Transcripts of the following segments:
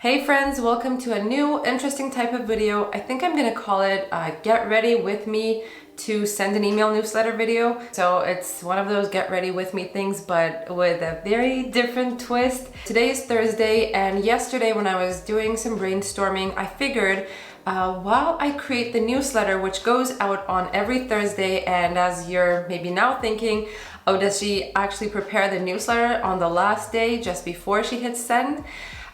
Hey friends, welcome to a new interesting type of video. I think I'm gonna call it Get Ready With Me to Send an Email Newsletter video. So it's one of those get ready with me things, but with a very different twist. Today is Thursday, and yesterday when I was doing some brainstorming, I figured while I create the newsletter, which goes out on every Thursday, and as you're maybe now thinking, oh, does she actually prepare the newsletter on the last day just before she hits send?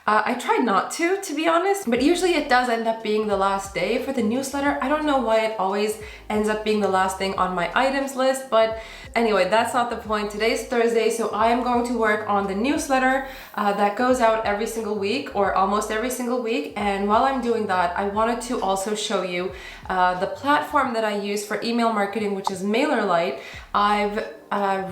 I try not to be honest, but usually it does end up being the last day for the newsletter. I don't know why it always ends up being the last thing on my items list, but anyway, that's not the point. Today's Thursday, so I am going to work on the newsletter that goes out every single week or almost every single week. And while I'm doing that, I wanted to also show you the platform that I use for email marketing, which is Mailerlite. I've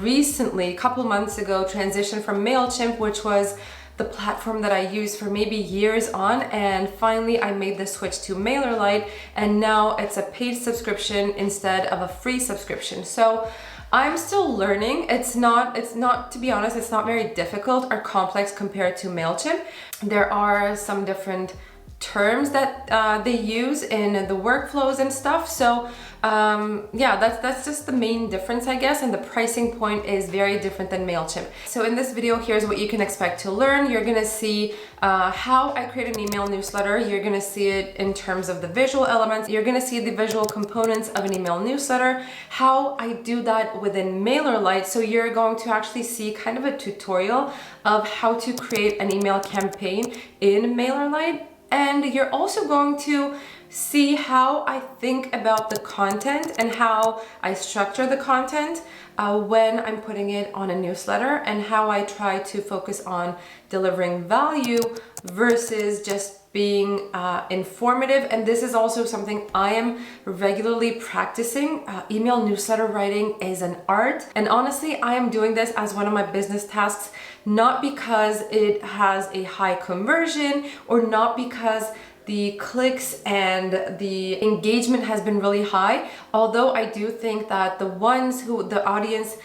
recently, a couple months ago, transitioned from MailChimp, which was the platform that I used for maybe years on, and finally I made the switch to Mailerlite, and now it's a paid subscription instead of a free subscription. So I'm still learning. It's not, to be honest, it's not very difficult or complex compared to MailChimp. There are some different terms that they use in the workflows and stuff. So yeah, that's just the main difference, I guess, and the pricing point is very different than MailChimp. So in this video, here's what you can expect to learn. You're gonna see how I create an email newsletter. You're gonna see it in terms of the visual elements. You're gonna see the visual components of an email newsletter, how I do that within Mailerlite. So you're going to actually see kind of a tutorial of how to create an email campaign in Mailerlite. And you're also going to see how I think about the content and how I structure the content when I'm putting it on a newsletter, and how I try to focus on delivering value versus just being informative. And this is also something I am regularly practicing. Email newsletter writing is an art, and honestly I am doing this as one of my business tasks, not because it has a high conversion or not because the clicks and the engagement has been really high, although I do think that the audience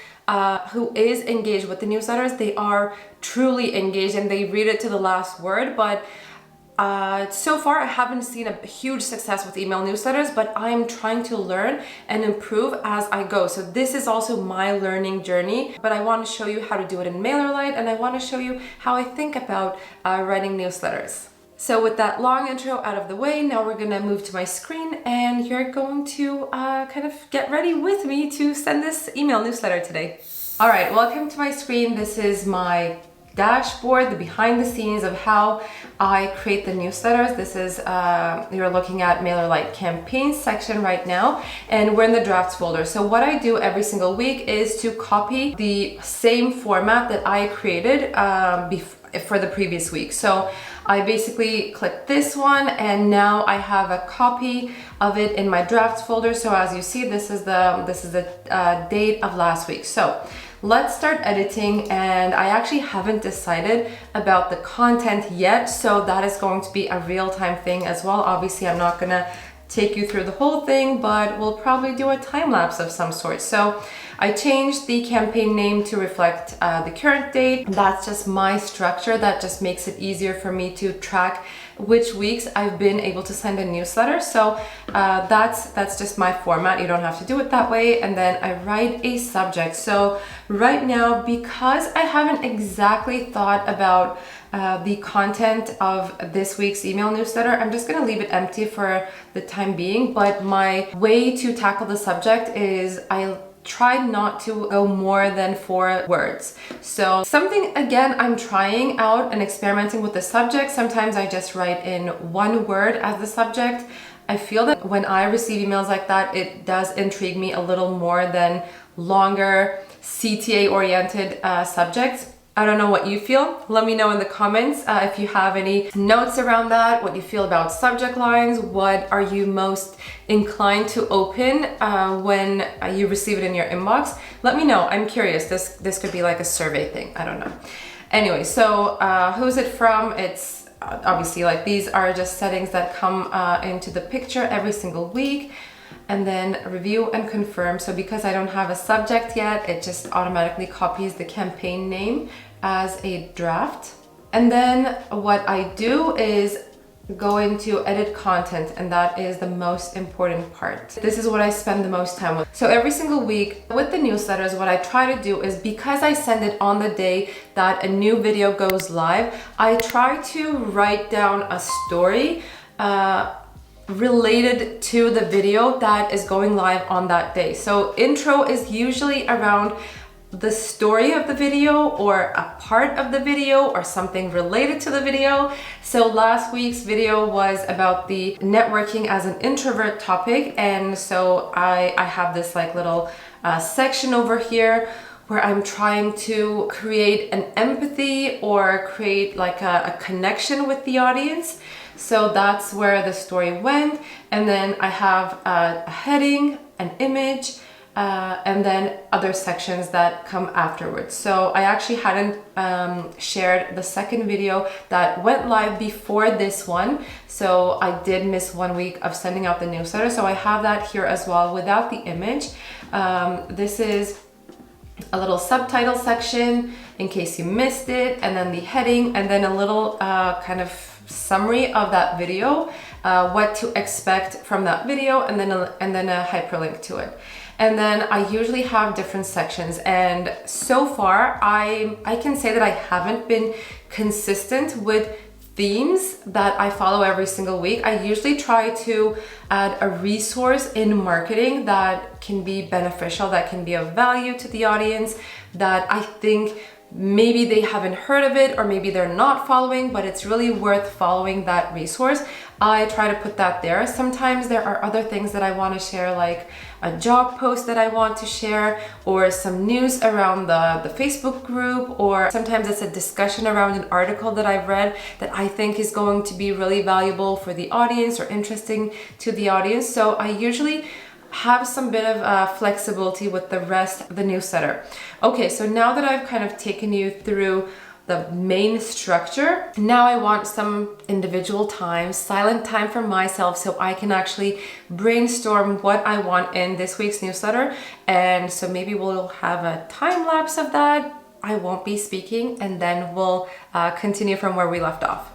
who is engaged with the newsletters, they are truly engaged and they read it to the last word. But so far I haven't seen a huge success with email newsletters, but I'm trying to learn and improve as I go. So this is also my learning journey, but I want to show you how to do it in Mailerlite, and I want to show you how I think about writing newsletters. So with that long intro out of the way, now we're gonna move to my screen, and you're going to kind of get ready with me to send this email newsletter today. All right, welcome to my screen. This is my dashboard, the behind the scenes of how I create the newsletters. This is, you're looking at Mailerlite campaigns section right now, and we're in the drafts folder. So what I do every single week is to copy the same format that I created for the previous week. So I basically click this one, and now I have a copy of it in my drafts folder. So as you see, this is the date of last week. So let's start editing, and I actually haven't decided about the content yet, so that is going to be a real-time thing as well. Obviously, I'm not gonna take you through the whole thing, but we'll probably do a time lapse of some sort. So I changed the campaign name to reflect the current date. That's just my structure. That just makes it easier for me to track which weeks I've been able to send a newsletter. So that's just my format. You don't have to do it that way. And then I write a subject. So right now, because I haven't exactly thought about the content of this week's email newsletter, I'm just gonna leave it empty for the time being. But my way to tackle the subject is I try not to go more than 4 words. So something, again, I'm trying out and experimenting with the subject. Sometimes I just write in 1 word as the subject. I feel that when I receive emails like that, it does intrigue me a little more than longer CTA oriented subjects. I don't know what you feel. Let me know in the comments if you have any notes around that, what you feel about subject lines, what are you most inclined to open when you receive it in your inbox. Let me know, I'm curious. This could be like a survey thing, I don't know. Anyway, so who's it from? It's obviously like these are just settings that come into the picture every single week. And then review and confirm. So because I don't have a subject yet, it just automatically copies the campaign name as a draft. And then what I do is go into edit content, and that is the most important part. This is what I spend the most time with. So every single week with the newsletters, what I try to do is, because I send it on the day that a new video goes live, I try to write down a story related to the video that is going live on that day. So intro is usually around the story of the video or a part of the video or something related to the video. So last week's video was about the networking as an introvert topic, and so I have this like little section over here where I'm trying to create an empathy or create like a connection with the audience. So that's where the story went. And then I have a heading, an image, and then other sections that come afterwards. So I actually hadn't shared the second video that went live before this one. So I did miss 1 week of sending out the newsletter. So I have that here as well without the image. This is a little subtitle section in case you missed it, and then the heading, and then a little kind of summary of that video, what to expect from that video, and then a hyperlink to it. And then I usually have different sections, and so far I can say that I haven't been consistent with themes that I follow every single week. I usually try to add a resource in marketing that can be beneficial, that can be of value to the audience, that I think maybe they haven't heard of it or maybe they're not following, but it's really worth following that resource. I try to put that there. Sometimes there are other things that I want to share, like a job post that I want to share, or some news around the Facebook group, or sometimes it's a discussion around an article that I've read that I think is going to be really valuable for the audience or interesting to the audience. So I usually have some bit of flexibility with the rest of the newsletter. Okay, so now that I've kind of taken you through the main structure, now I want some individual time, silent time for myself, so I can actually brainstorm what I want in this week's newsletter. And so maybe we'll have a time lapse of that. I won't be speaking, and then we'll continue from where we left off.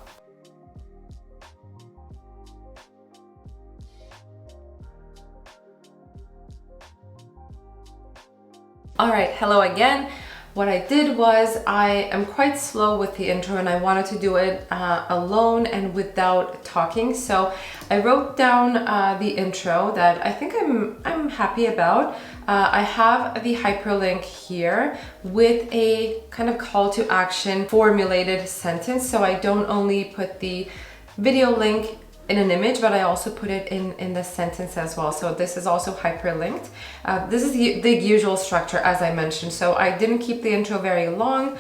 All right, hello again. What I did was, I am quite slow with the intro and I wanted to do it alone and without talking. So I wrote down the intro that I think I'm happy about. I have the hyperlink here with a kind of call to action formulated sentence. So I don't only put the video link in an image, but I also put it in the sentence as well. So this is also hyperlinked. This is the usual structure, as I mentioned. So I didn't keep the intro very long.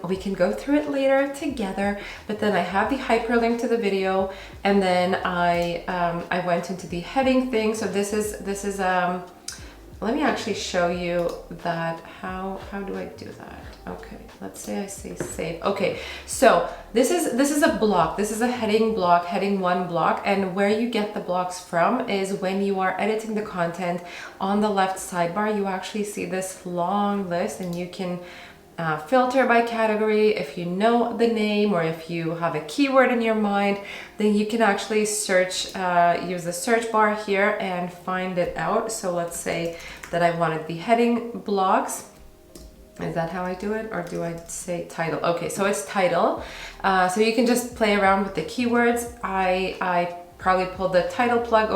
We can go through it later together, but then I have the hyperlink to the video, and then I went into the heading thing. So this is let me actually show you that. How do I do that? Okay, let's say I say save. Okay, so this is a block. This is a heading block, heading 1 block, and where you get the blocks from is when you are editing the content. On the left sidebar, you actually see this long list, and you can filter by category. If you know the name, or if you have a keyword in your mind, then you can actually search, use the search bar here and find it out. So let's say that I wanted the heading blocks. Is that how I do it, or do I say title? Okay, so it's title. So you can just play around with the keywords. I probably pulled the title plug.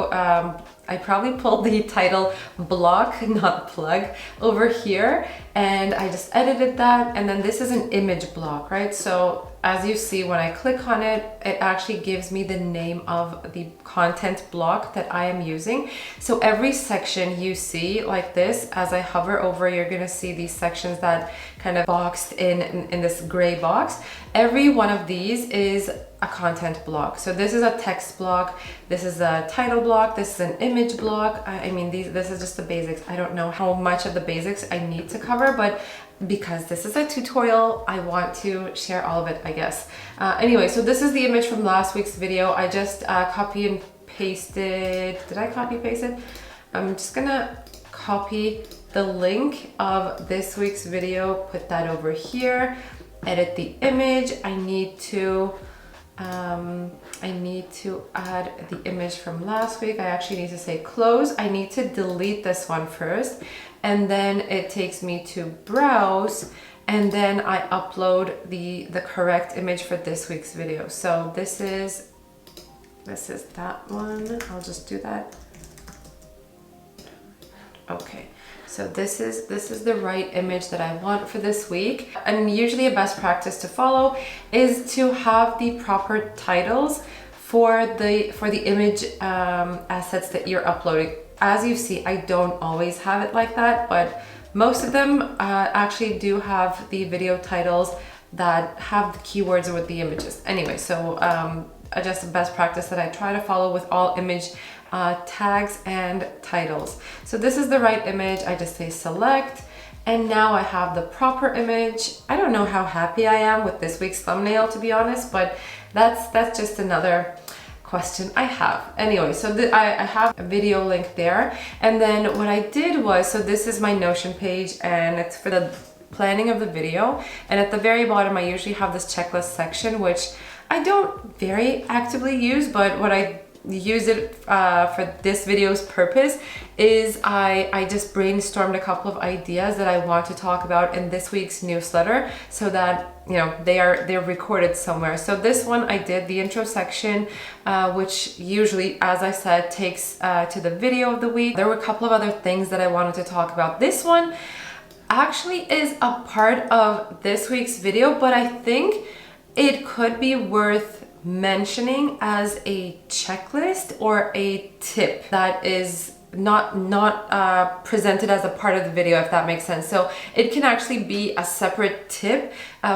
I probably pulled the title block, not plug, over here, and I just edited that. And then this is an image block, right? So as you see, when I click on it, it actually gives me the name of the content block that I am using. So every section you see like this, as I hover over, you're gonna see these sections that kind of boxed in this gray box. Every one of these is a content block. So this is a text block, this is a title block, this is an image block. I mean, this is just the basics. I don't know how much of the basics I need to cover, but because this is a tutorial, I want to share all of it, I guess. Anyway, so this is the image from last week's video. I just copy and pasted. Did I copy paste it? I'm just gonna copy the link of this week's video, put that over here. edit the image. I need to add the image from last week. I actually need to say close. I need to delete this one first, and then it takes me to browse, and then I upload the correct image for this week's video. So this is that one. I'll just do that. Okay. So this is the right image that I want for this week. And usually a best practice to follow is to have the proper titles for the image assets that you're uploading. As you see, I don't always have it like that, but most of them actually do have the video titles that have the keywords with the images. Anyway, so just a best practice that I try to follow with all image tags and titles. So this is the right image. I just say select, and now I have the proper image. I don't know how happy I am with this week's thumbnail, to be honest, but that's just another question I have. Anyway, so I have a video link there, and then what I did was, so this is my Notion page, and it's for the planning of the video, and at the very bottom I usually have this checklist section, which I don't very actively use, but what I use it for this video's purpose is I just brainstormed a couple of ideas that I want to talk about in this week's newsletter, so that, you know, they're recorded somewhere. So this one I did the intro section, which usually, as I said, takes to the video of the week. There were a couple of other things that I wanted to talk about. This one actually is a part of this week's video, but I think it could be worth mentioning as a checklist or a tip that is not presented as a part of the video, if that makes sense. So it can actually be a separate tip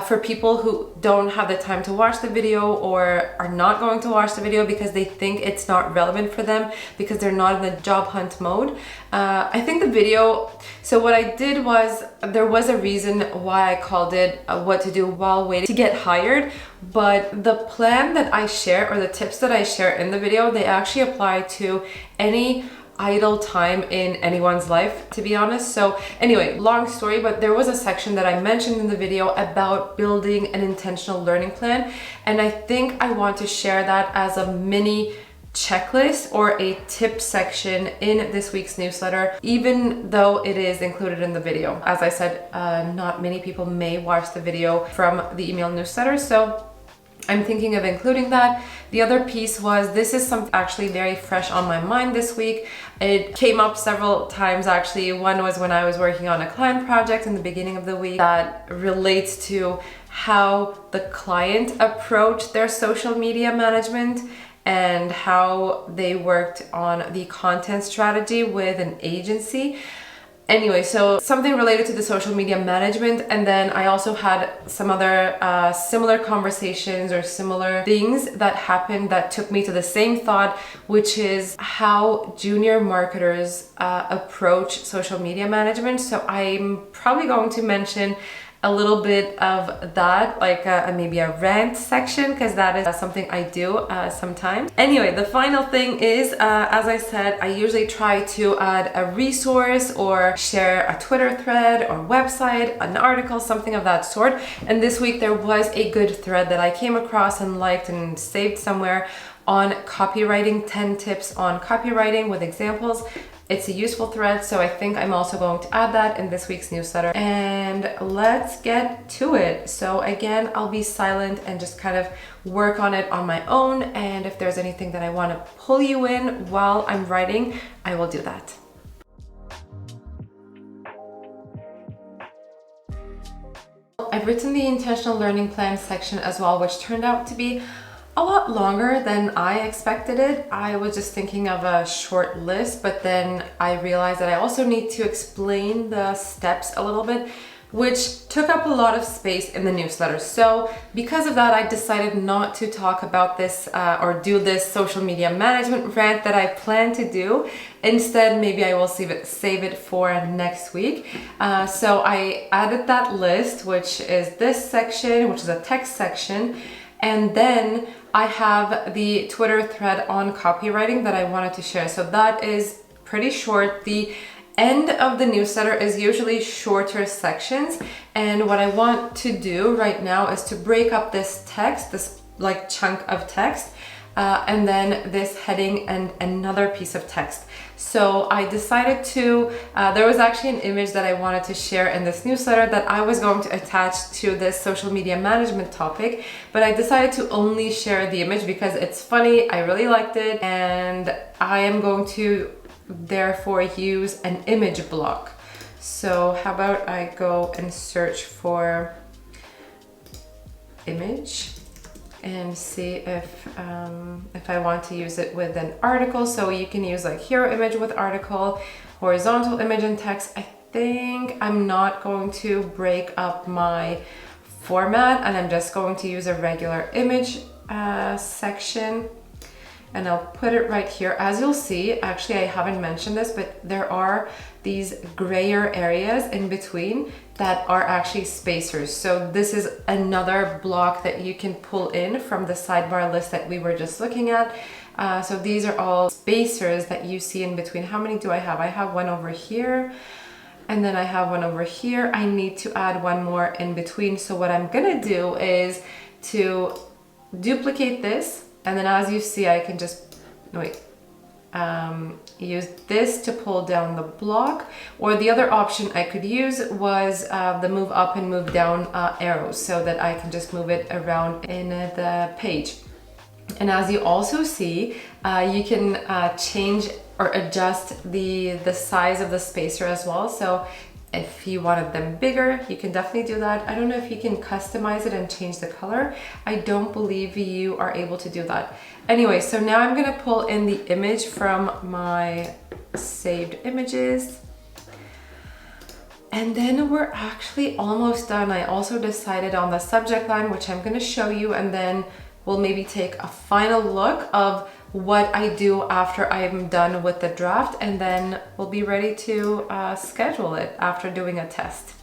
for people who don't have the time to watch the video or are not going to watch the video because they think it's not relevant for them because they're not in the job hunt mode. I think the video, so what I did was, there was a reason why I called it what to do while waiting to get hired, but the plan that I share, or the tips that I share in the video, they actually apply to any idle time in anyone's life, to be honest. So anyway, long story, but there was a section that I mentioned in the video about building an intentional learning plan, and I think I want to share that as a mini checklist or a tip section in this week's newsletter, even though it is included in the video. As I said, not many people may watch the video from the email newsletter, so I'm thinking of including that. The other piece was, this is something actually very fresh on my mind this week. It came up several times actually. One was when I was working on a client project in the beginning of the week that relates to how the client approached their social media management and how they worked on the content strategy with an agency. Anyway, so something related to the social media management, and then I also had some other similar conversations or similar things that happened that took me to the same thought, which is how junior marketers approach social media management. So I'm probably going to mention a little bit of that, like maybe a rant section, because that is something I do sometimes. Anyway, the final thing is, as I said, I usually try to add a resource or share a Twitter thread or website, an article, something of that sort. And this week there was a good thread that I came across and liked and saved somewhere on copywriting, 10 tips on copywriting with examples. It's a useful thread, so I think I'm also going to add that in this week's newsletter. And let's get to it. So again, I'll be silent and just kind of work on it on my own. And if there's anything that I want to pull you in while I'm writing, I will do that. I've written the intentional learning plan section as well, which turned out to be a lot longer than I expected it. I was just thinking of a short list, but then I realized that I also need to explain the steps a little bit, which took up a lot of space in the newsletter. So because of that, I decided not to talk about this or do this social media management rant that I plan to do. Instead, maybe I will save it for next week. So I added that list, which is this section, which is a text section. And then I have the Twitter thread on copywriting that I wanted to share. So that is pretty short. The end of the newsletter is usually shorter sections, and what I want to do right now is to break up this text, this like chunk of text, and then this heading and another piece of text. So I decided to, there was actually an image that I wanted to share in this newsletter that I was going to attach to this social media management topic, but I decided to only share the image because it's funny, I really liked it, and I am going to therefore use an image block. So how about I go and search for image and see if I want to use it with an article. So you can use like hero image with article, horizontal image and text. I think I'm not going to break up my format, and I'm just going to use a regular image section, and I'll put it right here. As you'll see, actually I haven't mentioned this, but there are these grayer areas in between that are actually spacers. So this is another block that you can pull in from the sidebar list that we were just looking at. So these are all spacers that you see in between. How many do I have? I have one over here, and then I have one over here. I need to add one more in between. So what I'm gonna do is to duplicate this, and then as you see, I can just, use this to pull down the block, or the other option I could use was the move up and move down arrows, so that I can just move it around in the page. And as you also see, you can change or adjust the size of the spacer as well. So if you wanted them bigger, you can definitely do that. I don't know if you can customize it and change the color. I don't believe you are able to do that. Anyway, so now I'm gonna pull in the image from my saved images. And then we're actually almost done. I also decided on the subject line, which I'm gonna show you, and then we'll maybe take a final look of what I do after I'm done with the draft, and then we'll be ready to schedule it after doing a test.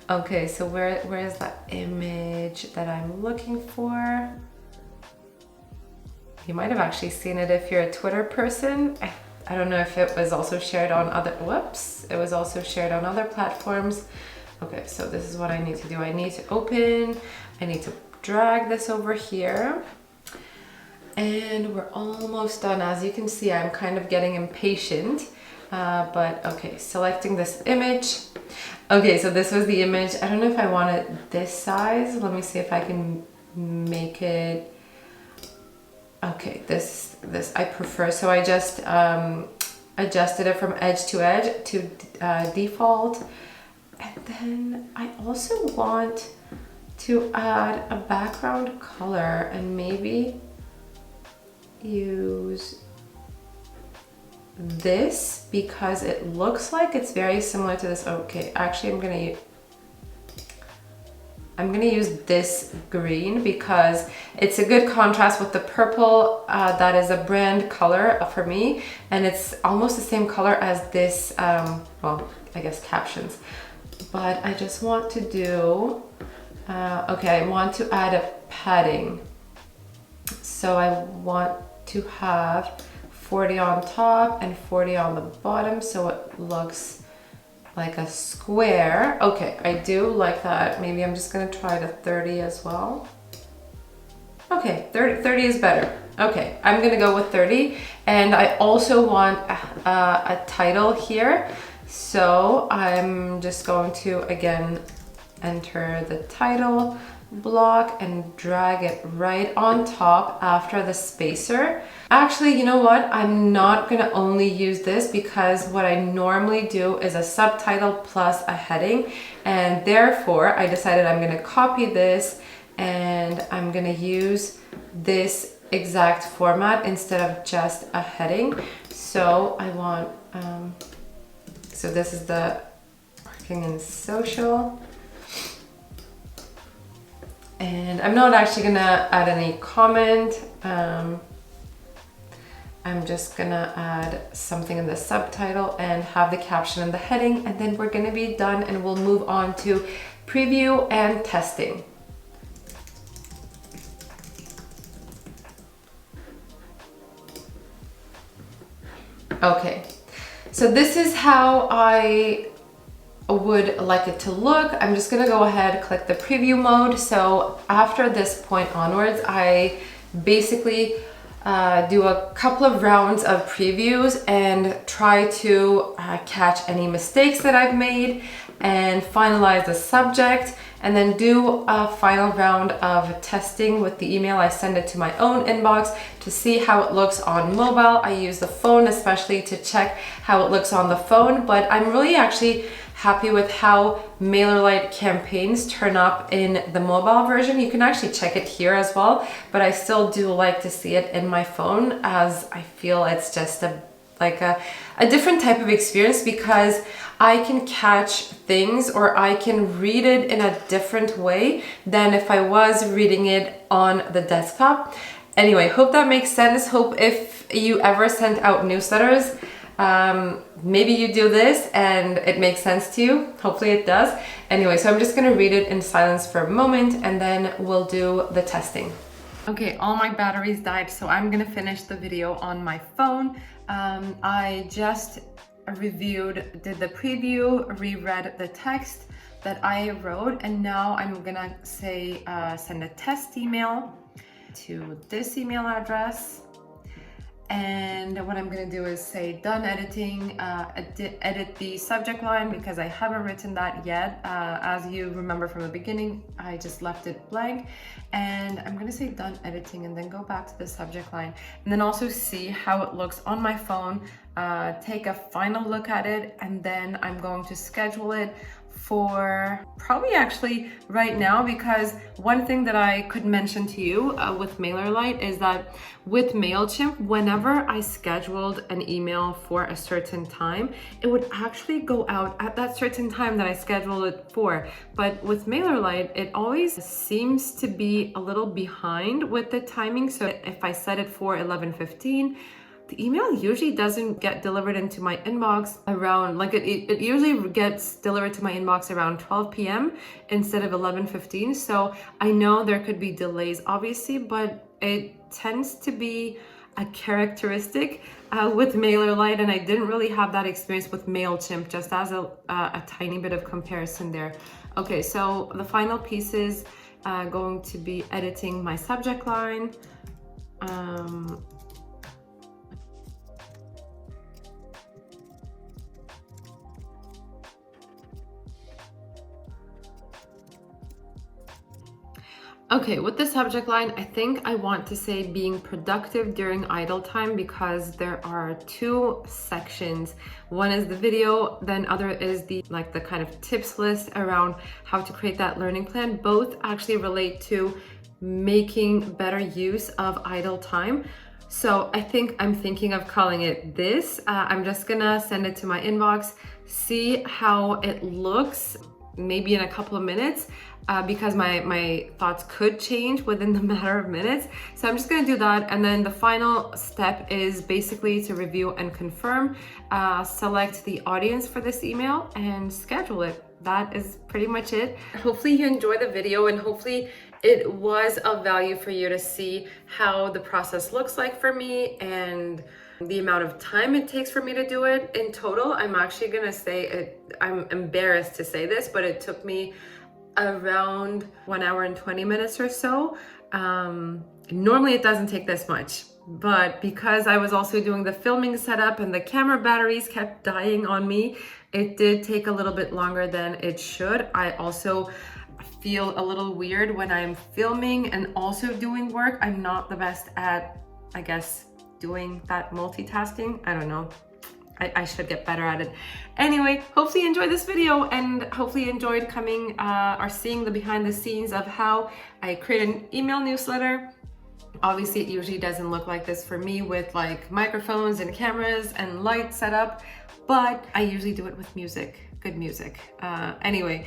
Okay, so where is that image that I'm looking for? You might have actually seen it if you're a Twitter person. I don't know if it was also shared on other, whoops, it was also shared on other platforms. Okay, so this is what I need to do. I need to open, I need to drag this over here. And we're almost done. As you can see, I'm kind of getting impatient, but okay, selecting this image. Okay, so this was the image. I don't know if I want it this size. Let me see if I can make it, okay, this I prefer. So I just adjusted it from edge to default. And then I also want to add a background color and maybe use this because it looks like it's very similar to this. Okay, actually I'm gonna use this green because it's a good contrast with the purple that is a brand color for me, and it's almost the same color as this, well, I guess captions. But I just want to do, okay, I want to add a padding. So I want to have 40 on top and 40 on the bottom, so it looks like a square. Okay, I do like that. Maybe I'm just gonna try the 30 as well. Okay, 30 is better. Okay, I'm gonna go with 30. And I also want a title here. So I'm just going to, again, enter the title block and drag it right on top after the spacer. Actually, you know what? I'm not gonna only use this because what I normally do is a subtitle plus a heading, and therefore I decided I'm gonna copy this and I'm gonna use this exact format instead of just a heading. So I want, so this is the working in social. And I'm not actually gonna add any comment. I'm just gonna add something in the subtitle and have the caption and the heading, and then we're gonna be done and we'll move on to preview and testing. Okay, So this is how I would like it to look. I'm just gonna go ahead, click the preview mode. So after this point onwards, I basically do a couple of rounds of previews and try to catch any mistakes that I've made and finalize the subject, and then do a final round of testing with the email. I send it to my own inbox to see how it looks on mobile. I use the phone especially to check how it looks on the phone, but I'm really actually happy with how Mailerlite campaigns turn up in the mobile version. You can actually check it here as well, but I still do like to see it in my phone, as I feel it's just a different type of experience, because I can catch things or I can read it in a different way than if I was reading it on the desktop. Anyway, hope that makes sense. Hope if you ever send out newsletters, maybe you do this and it makes sense to you. Hopefully it does. Anyway, so I'm just gonna read it in silence for a moment and then we'll do the testing. Okay, all my batteries died, so I'm gonna finish the video on my phone. I just did the preview, reread the text that I wrote, and now I'm gonna say send a test email to this email address. And what I'm gonna do is say done editing, edit the subject line, because I haven't written that yet. As you remember from the beginning, I just left it blank. And I'm gonna say done editing and then go back to the subject line, and then also see how it looks on my phone, take a final look at it, and then I'm going to schedule it for probably actually right now, because one thing that I could mention to you with Mailerlite is that with MailChimp, whenever I scheduled an email for a certain time, it would actually go out at that certain time that I scheduled it for. But with Mailerlite, it always seems to be a little behind with the timing. So if I set it for 11:15, the email usually doesn't get delivered into my inbox around, like it usually gets delivered to my inbox around 12 p.m. instead of 11:15. So I know there could be delays, obviously, but it tends to be a characteristic with Mailerlite, and I didn't really have that experience with MailChimp, just as a tiny bit of comparison there. Okay, so the final piece is going to be editing my subject line. Okay, with the subject line, I think I want to say being productive during idle time, because there are two sections. One is the video, then other is the kind of tips list around how to create that learning plan. Both actually relate to making better use of idle time. So I think I'm thinking of calling it this. I'm just gonna send it to my inbox, see how it looks, maybe in a couple of minutes, because my thoughts could change within the matter of minutes. So I'm just gonna do that. And then the final step is basically to review and confirm, select the audience for this email and schedule it. That is pretty much it. Hopefully you enjoyed the video, and hopefully it was of value for you to see how the process looks like for me and the amount of time it takes for me to do it. In total, I'm actually gonna say I'm embarrassed to say this, but it took me around 1 hour and 20 minutes or so. Normally it doesn't take this much, but because I was also doing the filming setup and the camera batteries kept dying on me, it did take a little bit longer than it should. I also feel a little weird when I'm filming and also doing work. I'm not the best at, I guess, doing that multitasking. I don't know. I should get better at it. Anyway, hopefully you enjoyed this video, and hopefully you enjoyed coming or seeing the behind the scenes of how I create an email newsletter. Obviously, it usually doesn't look like this for me with like microphones and cameras and lights set up, but I usually do it with music, good music. Anyway,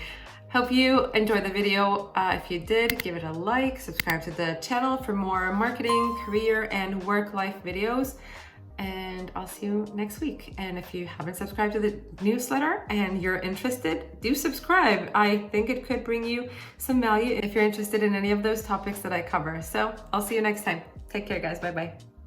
hope you enjoyed the video. If you did, give it a like, subscribe to the channel for more marketing, career, and work-life videos. And I'll see you next week. And if you haven't subscribed to the newsletter and you're interested, do subscribe. I think it could bring you some value if you're interested in any of those topics that I cover. So I'll see you next time. Take care, guys. Bye-bye.